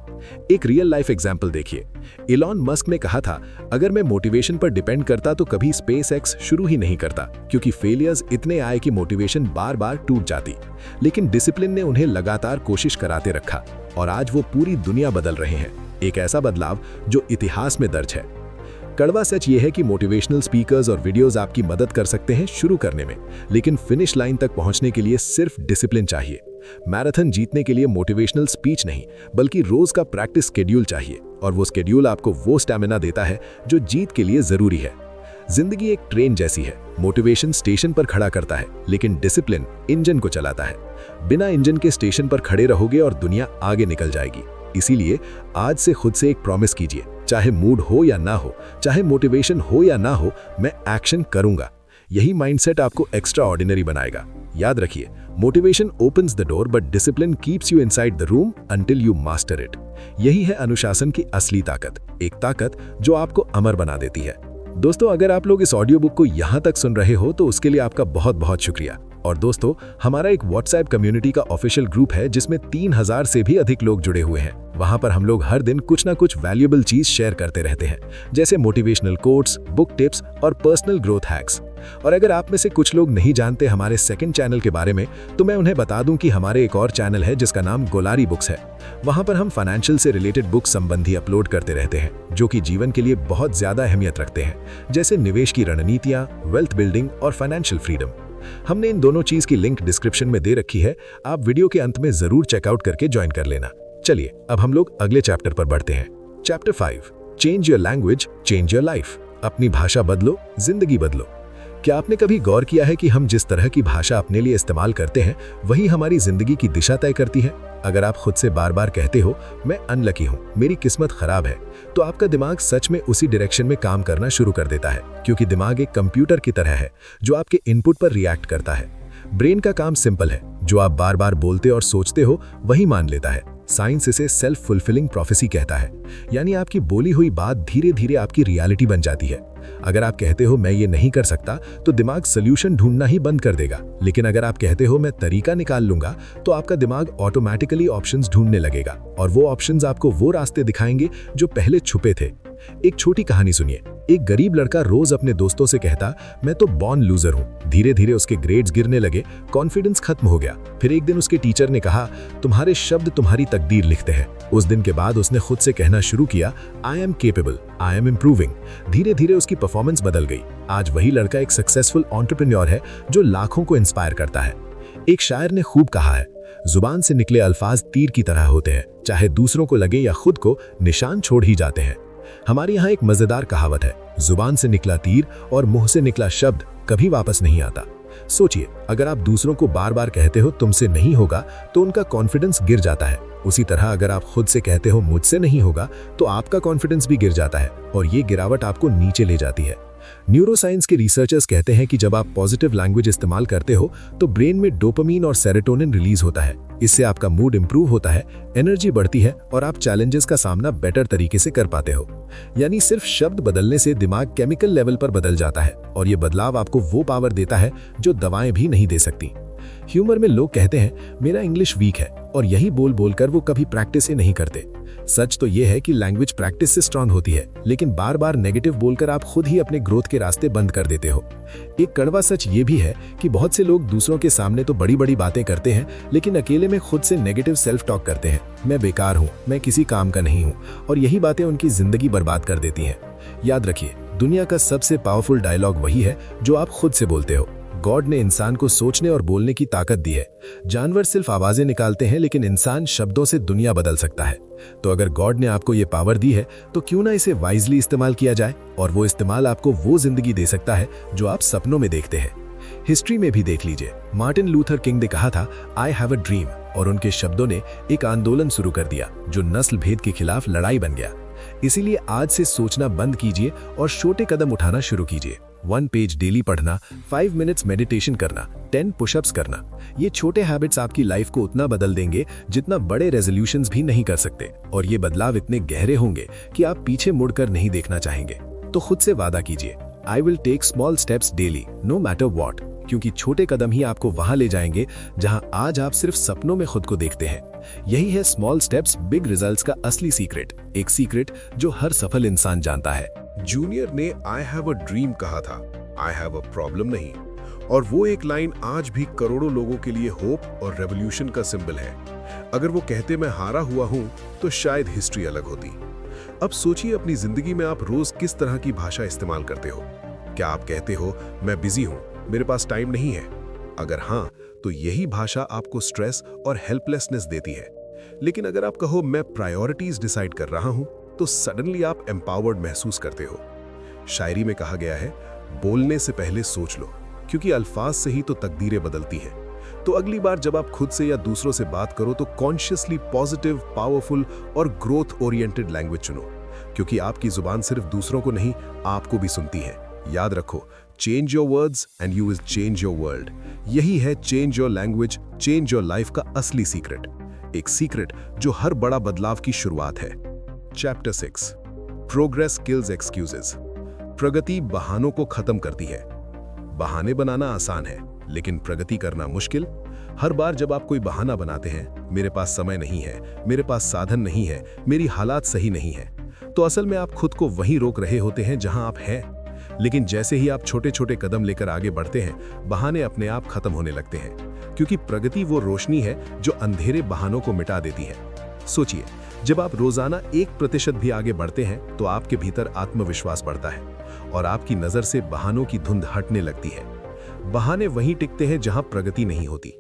एक रियल लाइफ एग्जाम्पल देखिए। इलॉन मस्क ने कहा था, अगर मैं मोटिवेशन पर डिपेंड करता तो कभी SpaceX शुरू ही नहीं करता, क्योंकि फेलियर्स इतने आए कि मोटिवेशन बार बार टूट जाती। लेकिन डिसिप्लिन ने उन्हें लगातार कोशिश कराते रखा और आज वो पूरी दुनिया बदल रहे हैं। एक ऐसा बदलाव जो इतिहास में दर्ज है। कड़वा सच ये है कि मोटिवेशनल स्पीकर्स और वीडियोस आपकी मदद कर सकते हैं शुरू करने में, लेकिन फिनिश लाइन तक पहुंचने के लिए सिर्फ डिसिप्लिन चाहिए। मैराथन जीतने के लिए मोटिवेशनल स्पीच नहीं, बल्कि रोज का प्रैक्टिस शेड्यूल चाहिए, और वो शेड्यूल आपको वो स्टैमिना देता है जो जीत के लिए जरूरी है। जिंदगी एक ट्रेन जैसी है, मोटिवेशन स्टेशन पर खड़ा करता है, लेकिन डिसिप्लिन इंजन को चलाता है। बिना इंजन के स्टेशन पर खड़े रहोगे और दुनिया आगे निकल जाएगी। इसीलिए आज से खुद से एक प्रॉमिस कीजिए, चाहे मूड हो या ना हो, चाहे मोटिवेशन हो या ना हो, मैं एक्शन करूंगा। यही माइंडसेट आपको एक्स्ट्रा ऑर्डिनरी बनाएगा। याद रखिए, motivation opens the door but discipline keeps you inside the room until you master it. यही है अनुशासन की असली ताकत, एक ताकत जो आपको अमर बना देती है। दोस्तों, अगर आप लोग इस ऑडियो बुक को यहाँ तक सुन रहे हो तो उसके लिए आपका बहुत बहुत शुक्रिया। और दोस्तों, हमारा एक व्हाट्सएप कम्युनिटी का ऑफिशियल ग्रुप है जिसमें 3000 से भी अधिक लोग जुड़े हुए हैं। वहां पर हम लोग हर दिन कुछ ना कुछ वैल्यूएबल चीज शेयर करते रहते हैं, जैसे मोटिवेशनल कोट्स, बुक टिप्स और पर्सनल ग्रोथ हैक्स। और अगर आप में से कुछ लोग नहीं जानते हमारे सेकंड चैनल के बारे में, तो मैं उन्हें बता दूं कि हमारे एक और चैनल है जिसका नाम गोलारी बुक्स है। वहां पर हम फाइनेंशियल से रिलेटेड बुक संबंधी अपलोड करते रहते हैं, जो कि जीवन के लिए बहुत ज्यादा अहमियत रखते हैं, जैसे निवेश की रणनीतियां, वेल्थ बिल्डिंग और फाइनेंशियल फ्रीडम। हमने इन दोनों चीज की लिंक डिस्क्रिप्शन में दे रखी है, आप वीडियो के अंत में जरूर चेकआउट करके ज्वाइन कर लेना। चलिए अब हम लोग अगले चैप्टर पर बढ़ते हैं। Chapter 5, change your language, change your life. अपनी भाषा बदलो, जिंदगी बदलो। क्या आपने कभी गौर किया है कि हम जिस तरह की भाषा अपने लिए इस्तेमाल करते हैं वही हमारी जिंदगी की दिशा तय करती है? अगर आप खुद से बार बार कहते हो मैं अनलकी हूँ, मेरी किस्मत खराब है, तो आपका दिमाग सच में उसी डायरेक्शन में काम करना शुरू कर देता है, क्योंकि दिमाग एक कंप्यूटर की तरह है जो आपके इनपुट पर रिएक्ट करता है। ब्रेन का काम सिंपल है, जो आप बार बार बोलते और सोचते हो वही मान लेता है। साइंस इसे सेल्फ फुलफिलिंग प्रोफेसी कहता है, यानी आपकी बोली हुई बात धीरे धीरे आपकी रियलिटी बन जाती है। अगर आप कहते हो मैं ये नहीं कर सकता, तो दिमाग सोल्यूशन ढूंढना ही बंद कर देगा। लेकिन अगर आप कहते हो मैं तरीका निकाल लूंगा, तो आपका दिमाग ऑटोमेटिकली ऑप्शंस ढूंढने लगेगा, और वो ऑप्शंस आपको वो रास्ते दिखाएंगे जो पहले छुपे थे। एक छोटी कहानी सुनिए। एक गरीब लड़का रोज अपने दोस्तों से कहता, मैं तो बॉर्न लूजर हूँ। धीरे धीरे उसके ग्रेड्स गिरने लगे, कॉन्फिडेंस खत्म हो गया। फिर एक दिन उसके टीचर ने कहा, तुम्हारे शब्द तुम्हारी तकदीर लिखते हैं। उस दिन के बाद उसने खुद से कहना शुरू किया, I am capable, I am improving. धीरे धीरे उसकी परफॉर्मेंस बदल गई। आज वही लड़का एक सक्सेसफुल एंटरप्रेन्योर है जो लाखों को इंस्पायर करता है। एक शायर ने खूब कहा है, जुबान से निकले अल्फाज तीर की तरह होते हैं, चाहे दूसरों को लगे या खुद को, निशान छोड़ ही जाते हैं। हमारे यहाँ एक मजेदार कहावत है, जुबान से निकला तीर और मुंह से निकला शब्द कभी वापस नहीं आता। सोचिए, अगर आप दूसरों को बार बार कहते हो तुमसे नहीं होगा, तो उनका कॉन्फिडेंस गिर जाता है। उसी तरह अगर आप खुद से कहते हो मुझसे नहीं होगा, तो आपका कॉन्फिडेंस भी गिर जाता है, और ये गिरावट आपको नीचे ले जाती है। न्यूरोसाइंस के रिसर्चर्स कहते हैं कि जब आप पॉजिटिव लैंग्वेज इस्तेमाल करते हो, तो ब्रेन में डोपामीन और सेरोटोनिन रिलीज होता है। इससे आपका मूड इंप्रूव होता है, एनर्जी बढ़ती है, और आप चैलेंजेस का सामना बेटर तरीके से कर पाते हो। यानी सिर्फ शब्द बदलने से दिमाग केमिकल लेवल पर बदल जाता है, और ये बदलाव आपको वो पावर देता है जो दवाएं भी नहीं दे सकती। ह्यूमर में लोग कहते हैं मेरा इंग्लिश वीक है, और यही बोल बोलकर वो कभी प्रैक्टिस ही नहीं करते। सच तो ये है कि लैंग्वेज प्रैक्टिस से स्ट्रांग होती है, लेकिन बार बार नेगेटिव बोलकर आप खुद ही अपने ग्रोथ के रास्ते बंद कर देते हो। एक कड़वा सच ये भी है कि बहुत से लोग दूसरों के सामने तो बड़ी बड़ी बातें करते हैं, लेकिन अकेले में खुद से नेगेटिव सेल्फ टॉक करते हैं। मैं बेकार हूँ, मैं किसी काम का नहीं हूँ, और यही बातें उनकी जिंदगी बर्बाद कर देती हैं। याद रखिए, दुनिया का सबसे पावरफुल डायलॉग वही है जो आप खुद से बोलते हो। गॉड ने इंसान को सोचने और बोलने की ताकत दी है। जानवर सिर्फ आवाजें निकालते हैं, लेकिन इंसान शब्दों से दुनिया बदल सकता है। तो अगर गॉड ने आपको ये पावर दी है, तो क्यों ना इसे वाइजली इस्तेमाल किया जाए, और वो इस्तेमाल आपको वो जिंदगी दे सकता है जो आप सपनों में देखते हैं। हिस्ट्री में भी देख लीजिए, मार्टिन लूथर किंग ने कहा था, आई हैव अ ड्रीम, और उनके शब्दों ने एक आंदोलन शुरू कर दिया जो नस्ल भेद के खिलाफ लड़ाई बन गया। इसीलिए आज से सोचना बंद कीजिए और छोटे कदम उठाना शुरू कीजिए। 1 पेज डेली पढ़ना, 5 मिनट्स मेडिटेशन करना, 10 पुशअप्स करना। ये छोटे हैबिट्स आपकी लाइफ को उतना बदल देंगे जितना बड़े रेजोल्यूशंस भी नहीं कर सकते, और ये बदलाव इतने गहरे होंगे कि आप पीछे मुड़कर नहीं देखना चाहेंगे। तो खुद से वादा कीजिए, I will take small steps daily, no matter what, क्योंकि छोटे कदम ही आपको वहां ले जाएंगे जहां आज आप सिर्फ सपनों में खुद को देखते हैं। यही है स्मॉल स्टेप्स बिग रिजल्ट्स का असली सीक्रेट, एक सीक्रेट जो हर सफल इंसान जानता है। जूनियर ने आई हैव अ ड्रीम कहा था, आई हैव अ प्रॉब्लम नहीं, और वो एक लाइन आज भी करोड़ों लोगों के लिए होप और रेवोल्यूशन का सिंबल है। अगर वो कहते मैं हारा हुआ हूं, तो शायद हिस्ट्री अलग होती। अब सोचिए, अपनी जिंदगी में आप रोज किस तरह की भाषा इस्तेमाल करते हो। क्या आप कहते हो मैं बिजी हूं, मेरे पास टाइम नहीं है? अगर हाँ, तो यही भाषा आपको स्ट्रेस और हेल्पलेसनेस देती है। लेकिन अगर आप कहो मैं प्रायोरिटीज डिसाइड कर रहा हूं, तो सडनली आप एम्पावर्ड महसूस करते हो। शायरी में कहा गया है, बोलने से पहले सोच लो, क्योंकि अल्फाज से ही तो तकदीरें बदलती हैं। तो अगली बार जब आप खुद से या दूसरों से बात करो, तो कॉन्शियसली पॉजिटिव, पावरफुल और ग्रोथ ओरिएंटेड लैंग्वेज चुनो, क्योंकि आपकी जुबान सिर्फ दूसरों को नहीं, आपको भी सुनती है। याद रखो, change your words and you will change your world. यही है change your language, change your life का असली सीक्रेट, एक सीक्रेट जो हर बड़ा बदलाव की शुरुआत है। Chapter 6, progress kills excuses. प्रगति बहानों को खत्म करती है। बहाने बनाना आसान है, लेकिन प्रगति करना मुश्किल। हर बार जब आप कोई बहाना बनाते हैं, मेरे पास समय नहीं है, मेरे पास साधन नहीं है, मेरी हालात सही नहीं है, तो असल में आप खुद को वहीं रोक रहे होते हैं जहां आप हैं। लेकिन जैसे ही आप छोटे छोटे कदम लेकर आगे बढ़ते हैं, बहाने अपने आप खत्म होने लगते हैं, क्योंकि प्रगति वो रोशनी है जो अंधेरे बहानों को मिटा देती है। सोचिए, जब आप रोजाना 1% भी आगे बढ़ते हैं, तो आपके भीतर आत्मविश्वास बढ़ता है और आपकी नजर से बहानों की धुंध हटने लगती है। बहाने वहीं टिकते हैं जहां प्रगति नहीं होती।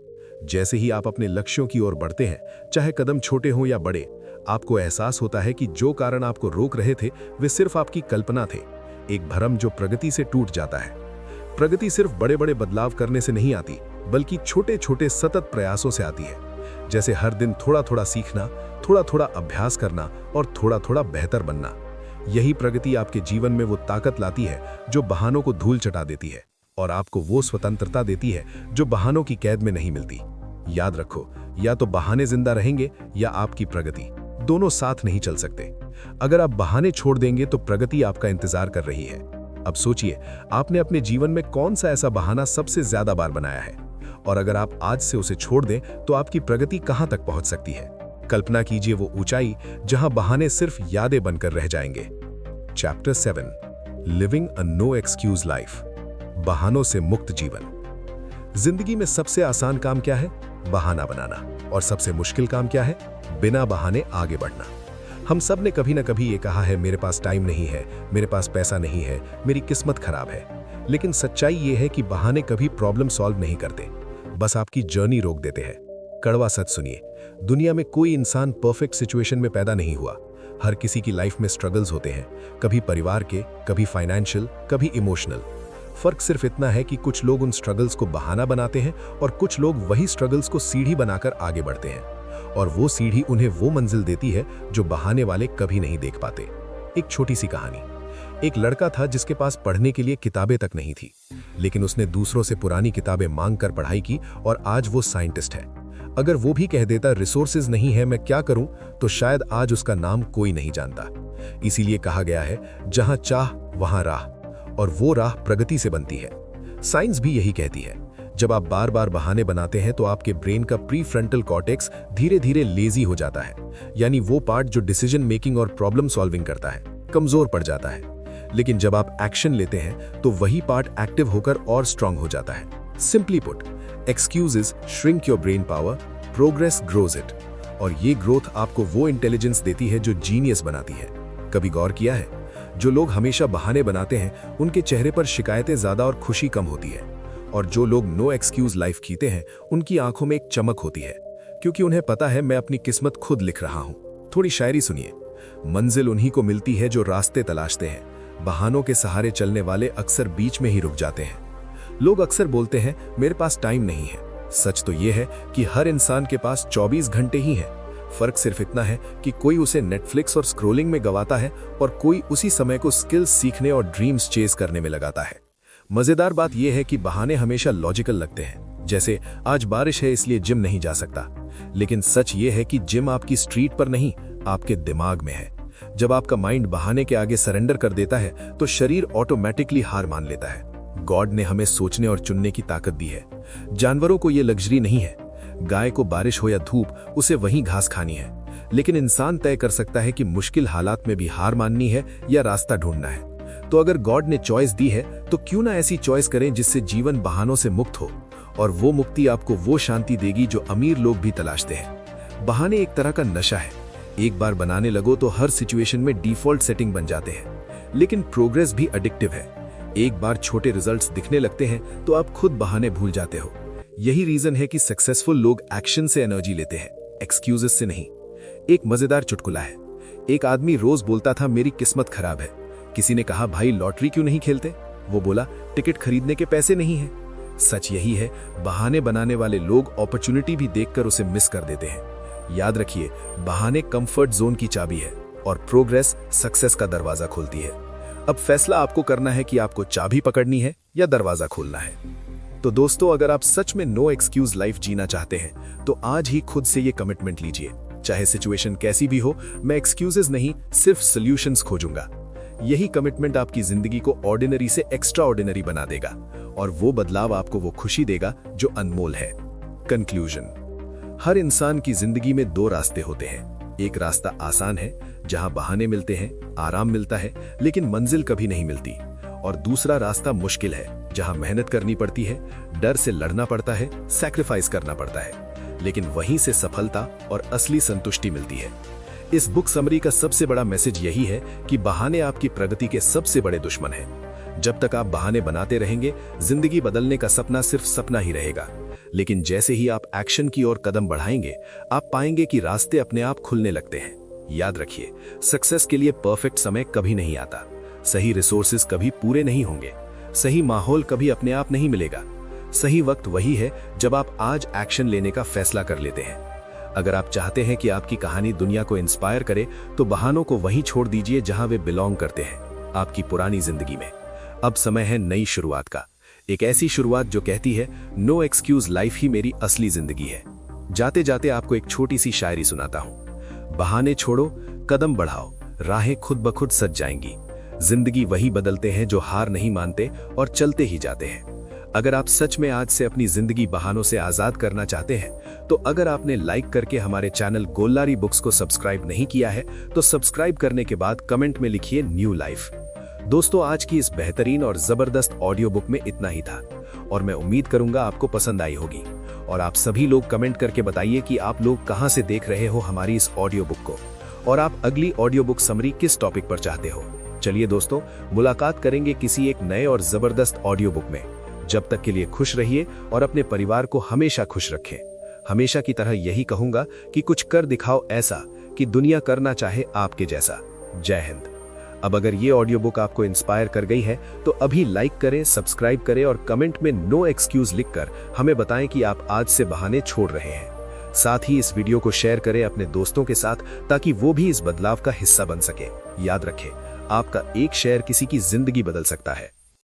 जैसे ही आप अपने लक्ष्यों की ओर बढ़ते हैं, चाहे कदम छोटे हों या बड़े, आपको एहसास होता है कि जो कारण आपको रोक रहे थे, वे सिर्फ आपकी कल्पना थे, एक भ्रम जो प्रगति से टूट जाता है। प्रगति सिर्फ बड़े बड़े बदलाव करने से नहीं आती, बल्कि छोटे छोटे सतत प्रयासों से आती है। जैसे हर दिन थोड़ा थोड़ा सीखना, थोड़ा थोड़ा अभ्यास करना और थोड़ा थोड़ा बेहतर बनना। यही प्रगति आपके जीवन में वो ताकत लाती है जो बहानों को धूल चटा देती है, और आपको वो स्वतंत्रता देती है जो बहानों की कैद में नहीं मिलती। याद रखो, या तो बहाने जिंदा रहेंगे या आपकी प्रगति, दोनों साथ नहीं चल सकते। अगर आप बहाने छोड़ देंगे तो प्रगति आपका इंतजार कर रही है। अब सोचिए, आपने अपने जीवन में कौन सा ऐसा बहाना सबसे ज्यादा बार बनाया है, और अगर आप आज से उसे छोड़ दें तो आपकी प्रगति कहां तक पहुंच सकती है। कल्पना कीजिए वो ऊंचाई जहां बहाने सिर्फ यादें बनकर रह जाएंगे। Chapter 7, living a no excuse life, बहानों से मुक्त जीवन। जिंदगी में सबसे आसान काम क्या है? बहाना बनाना। और सबसे मुश्किल काम क्या है? बिना बहाने आगे बढ़ना। हम सब ने कभी ना कभी ये कहा है, मेरे पास टाइम नहीं है, मेरे पास पैसा नहीं है, मेरी किस्मत खराब है। लेकिन सच्चाई ये है कि बहाने कभी प्रॉब्लम सॉल्व नहीं करते, बस आपकी जर्नी रोक देते हैं। कड़वा सच सुनिए, दुनिया में कोई इंसान परफेक्ट सिचुएशन में पैदा नहीं हुआ। हर किसी की लाइफ में स्ट्रगल्स होते हैं, कभी परिवार के, कभी फाइनेंशियल, कभी इमोशनल। फर्क सिर्फ इतना है कि कुछ लोग उन स्ट्रगल्स को बहाना बनाते हैं और कुछ लोग वही स्ट्रगल्स को सीढ़ी बनाकर आगे बढ़ते हैं, और वो सीढ़ी उन्हें वो मंजिल देती है जो बहाने वाले कभी नहीं देख पाते। एक छोटी सी कहानी। एक लड़का था जिसके पास पढ़ने के लिए किताबें तक नहीं थी, लेकिन उसने दूसरों से पुरानी किताबें मांग कर पढ़ाई की और आज वो साइंटिस्ट है। अगर वो भी कह देता रिसोर्सेज नहीं है, मैं क्या करूं, तो शायद आज उसका नाम कोई नहीं जानता। इसीलिए कहा गया है, जहां चाह वहां राह, और वो राह प्रगति से बनती है। साइंस भी यही कहती है। जब आप बार बार बहाने बनाते हैं तो आपके ब्रेन का प्रीफ्रंटल कॉर्टेक्स धीरे धीरे लेजी हो जाता है, यानी वो पार्ट जो डिसीजन मेकिंग और प्रॉब्लम सॉल्विंग करता है, कमजोर पड़ जाता है। लेकिन जब आप एक्शन लेते हैं तो वही पार्ट एक्टिव होकर और स्ट्रांग हो जाता है। Simply put, excuses shrink your brain power, progress grows it. और ये ग्रोथ आपको वो इंटेलिजेंस देती है जो जीनियस बनाती है। कभी गौर किया है, जो लोग हमेशा बहाने बनाते हैं उनके चेहरे पर शिकायतें ज्यादा और खुशी कम होती है, और जो लोग नो एक्सक्यूज लाइफ जीते हैं उनकी आंखों में एक चमक होती है, क्योंकि उन्हें पता है मैं अपनी किस्मत खुद लिख रहा हूं। थोड़ी शायरी सुनिए। मंजिल उन्हीं को मिलती है जो रास्ते तलाशते हैं, बहानों के सहारे चलने वाले अक्सर बीच में ही रुक जाते हैं। लोग अक्सर बोलते हैं मेरे पास टाइम नहीं है। सच तो यह है कि हर इंसान के पास 24 घंटे ही हैं। फर्क सिर्फ इतना है कि कोई उसे नेटफ्लिक्स और स्क्रोलिंग में गवाता है और कोई उसी समय को स्किल्स सीखने और ड्रीम्स चेस करने में लगाता है। मजेदार बात यह है कि बहाने हमेशा लॉजिकल लगते हैं, जैसे आज बारिश है इसलिए जिम नहीं जा सकता। लेकिन सच यह है कि जिम आपकी स्ट्रीट पर नहीं, आपके दिमाग में है। जब आपका माइंड बहाने के आगे सरेंडर कर देता है तो शरीर ऑटोमेटिकली हार मान लेता है। गॉड ने हमें सोचने और चुनने की ताकत दी है। जानवरों को यह लग्जरी नहीं है। गाय को बारिश हो या धूप, उसे वहीं घास खानी है। लेकिन इंसान तय कर सकता है कि मुश्किल हालात में भी हार माननी है या रास्ता ढूंढना है। तो अगर गॉड ने चॉइस दी है तो क्यों ना ऐसी चॉइस करें जिससे जीवन बहानों से मुक्त हो, और वो मुक्ति आपको वो शांति देगी जो अमीर लोग भी तलाशते हैं। बहाने एक तरह का नशा है। एक बार बनाने लगो तो हर सिचुएशन में डिफॉल्ट सेटिंग बन जाते हैं। लेकिन प्रोग्रेस भी एडिक्टिव है। एक बार छोटे रिजल्ट्स दिखने लगते हैं तो आप खुद बहाने भूल जाते हो। यही रीजन है कि सक्सेसफुल लोग एक्शन से एनर्जी लेते हैं, एक्सक्यूजेस से नहीं। एक मजेदार चुटकुला है। एक आदमी रोज बोलता था मेरी किस्मत खराब है। किसी ने कहा भाई लॉटरी क्यों नहीं खेलते? वो बोला टिकट खरीदने के पैसे नहीं हैं। सच यही है, बहाने बनाने वाले लोग अपॉर्चुनिटी भी देखकर उसे मिस कर देते हैं। याद रखिए, बहाने कंफर्ट जोन की चाबी है और प्रोग्रेस सक्सेस का दरवाजा खोलती है। अब फैसला आपको करना है कि आपको चाबी पकड़नी है या दरवाजा खोलना है। तो दोस्तों, अगर आप सच में नो एक्सक्यूज लाइफ जीना चाहते हैं तो आज ही खुद से ये कमिटमेंट लीजिए। चाहे सिचुएशन कैसी भी हो, मैं एक्सक्यूजेस नहीं, सिर्फ सॉल्यूशंस खोजूंगा। यही कमिटमेंट आपकी जिंदगी को ऑर्डिनरी से एक्स्ट्रा ऑर्डिनरी बना देगा, और वो बदलाव आपको वो खुशी देगा जो अनमोल है। कंक्लूजन, हर इंसान की जिंदगी में दो रास्ते होते हैं। एक रास्ता आसान है, जहां बहाने मिलते हैं, आराम मिलता है, लेकिन मंजिल कभी नहीं मिलती। और दूसरा रास्ता मुश्किल है, जहां मेहनत करनी पड़ती है, डर से लड़ना पड़ता है, सैक्रिफाइस करना पड़ता है, लेकिन वहीं से सफलता और असली संतुष्टि मिलती है। इस बुक समरी का सबसे बड़ा मैसेज यही है कि बहाने आपकी प्रगति के सबसे बड़े दुश्मन हैं। जब तक आप बहाने बनाते रहेंगे, जिंदगी बदलने का सपना सिर्फ सपना ही रहेगा। लेकिन जैसे ही आप एक्शन की ओर कदम बढ़ाएंगे, आप पाएंगे कि रास्ते अपने आप खुलने लगते हैं। याद रखिए, सक्सेस के लिए परफेक्ट समय कभी नहीं आता। सही रिसोर्सेज कभी पूरे नहीं होंगे। सही माहौल कभी अपने आप नहीं मिलेगा। सही वक्त वही है जब आप आज एक्शन लेने का फैसला कर लेते हैं। अगर आप चाहते हैं कि आपकी कहानी दुनिया को इंस्पायर करे, तो बहानों को वहीं छोड़ दीजिए जहां वे बिलोंग करते हैं, आपकी पुरानी जिंदगी में। अब समय है नई शुरुआत का, एक ऐसी शुरुआत जो कहती है नो एक्सक्यूज लाइफ ही मेरी असली जिंदगी है। जाते जाते आपको एक छोटी सी शायरी सुनाता हूं। बहाने छोड़ो, कदम बढ़ाओ, राहें खुद ब खुद सज जाएंगी। जिंदगी वही बदलते हैं जो हार नहीं मानते और चलते ही जाते हैं। अगर आप सच में आज से अपनी जिंदगी बहानों से आजाद करना चाहते हैं, तो अगर आपने लाइक करके हमारे चैनल गोल्लारी बुक्स को सब्सक्राइब नहीं किया है, तो सब्सक्राइब करने के बाद कमेंट में लिखिए न्यू लाइफ। दोस्तों, आज की इस बेहतरीन और जबरदस्त ऑडियो बुक में इतना ही था और मैं उम्मीद करूंगा आपको पसंद आई होगी। और आप सभी लोग कमेंट करके बताइए कि आप लोग कहां से देख रहे हो हमारी इस ऑडियो बुक को और आप अगली ऑडियो बुक समरी किस टॉपिक पर चाहते हो। चलिए दोस्तों, मुलाकात करेंगे किसी एक नए और जबरदस्त ऑडियो बुक में। जब तक के लिए खुश रहिए और अपने परिवार को हमेशा खुश रखें। हमेशा की तरह यही कहूंगा कि कुछ कर दिखाओ ऐसा कि दुनिया करना चाहे आपके जैसा। जय हिंद। अब अगर ये ऑडियो बुक आपको इंस्पायर कर गई है तो अभी लाइक करें, सब्सक्राइब करें और कमेंट में नो एक्सक्यूज लिखकर हमें बताएं कि आप आज से बहाने छोड़ रहे हैं। साथ ही इस वीडियो को शेयर करें अपने दोस्तों के साथ ताकि वो भी इस बदलाव का हिस्सा बन सके। याद रखें, आपका एक शेयर किसी की जिंदगी बदल सकता है।